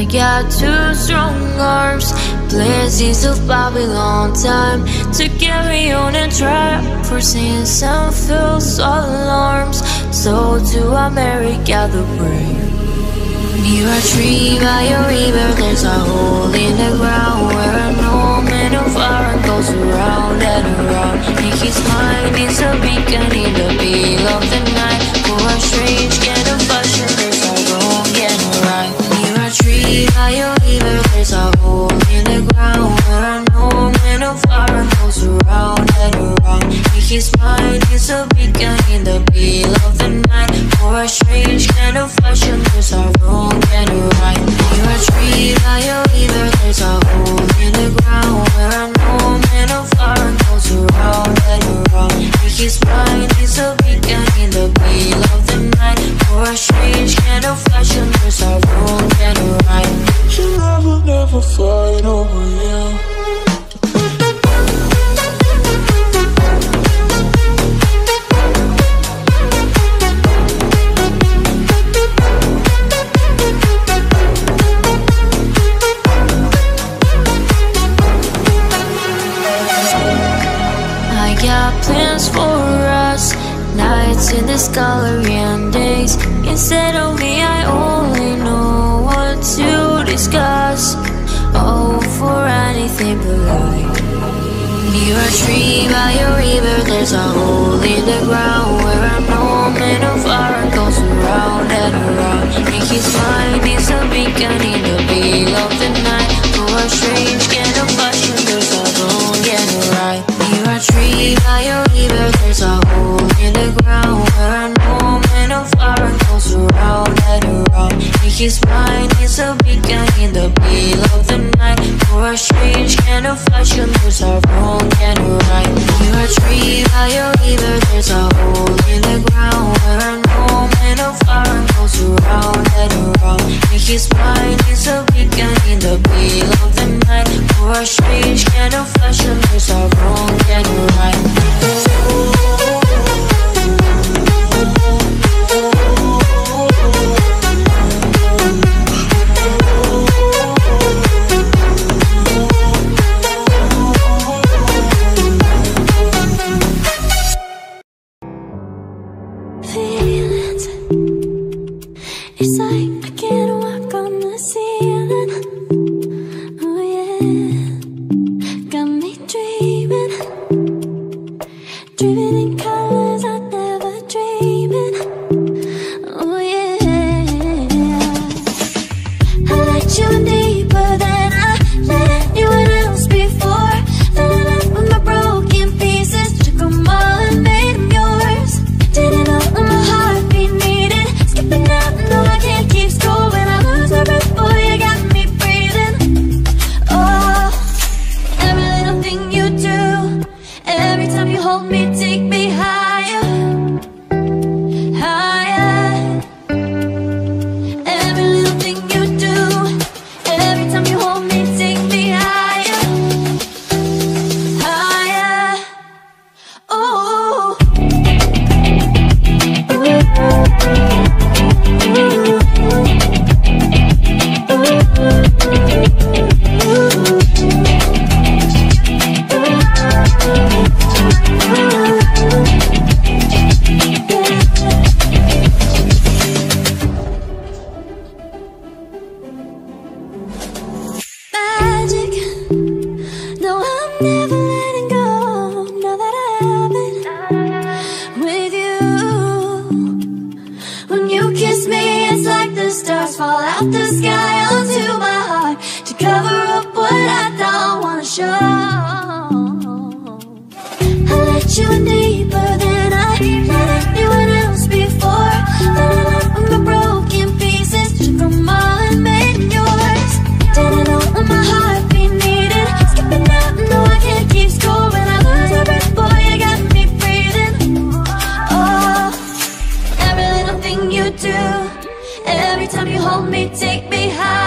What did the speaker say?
I got two strong arms, blessings of Babylon, time to carry on and try. For sins and false alarms, so to America the brave. Near a tree by a river, there's a hole in the ground where an old man of iron goes around and around. In his mind is a beacon in the middle of the night. For a strange kind of fashion, there's a wrong and a right. Near a tree by a river, there's a hole in the ground where an old man of iron goes around and around. In his mind is a beacon in the middle of the night. For a strange kind of fashion, there's a wrong and a right. Near a tree by a river, there's a hole in the ground where an old man of iron goes around and around. In his mind is a beacon in the middle of the night. For a strange kind of fashion, there's a wrong and a right. You never fight over you. Plans for us, nights in this gallery and days. Instead of me, I only know what to discuss. Oh, for anything but life. Near a tree by a river, there's a hole in the ground where an old man of iron goes around and around. In his mind is a beacon in the middle of the night. For a strange kind of fashion, there's a wrong and a right. Near a tree by a river, there's a hole in the ground where an old man of iron goes around and around. In his mind is a beacon in the middle of the night. For a strange kind of fashion, there's a wrong and a right. Near a tree by a river, there's a hole in the ground where an old man of iron goes around and around. In his mind is a beacon in the middle of the night. For a strange kind of fashion, there's a wrong and a right. Feelings, it's like I can't walk on the ceiling. Oh yeah, got me dreaming, dreaming in colors I never dreamed in. Oh yeah, I let you in deeper than I let anyone else before. Fell in love with my broken pieces, took them all and made them yours. Didn't know my heartbeat needed skipping out, no I can't keep score. When I lose my breath, boy, you got me breathing. Oh, every little thing you do, every time you hold me, take me higher, higher. Every little thing you do, every time you hold me, take me higher, higher. Oh, magic. No, I'm never letting go. Now that I have it with you. When you kiss me, it's like the stars fall out the sky onto my heart to cover up what I don't wanna show. I let you in deeper than I let anyone else before. Fell in love with my broken pieces, took them all and made them yours. Didn't know what my heartbeat needed skipping out, no I can't keep score. When I lose my breath, boy, you got me breathing. Oh, every little thing you do, every time you hold me, take me high.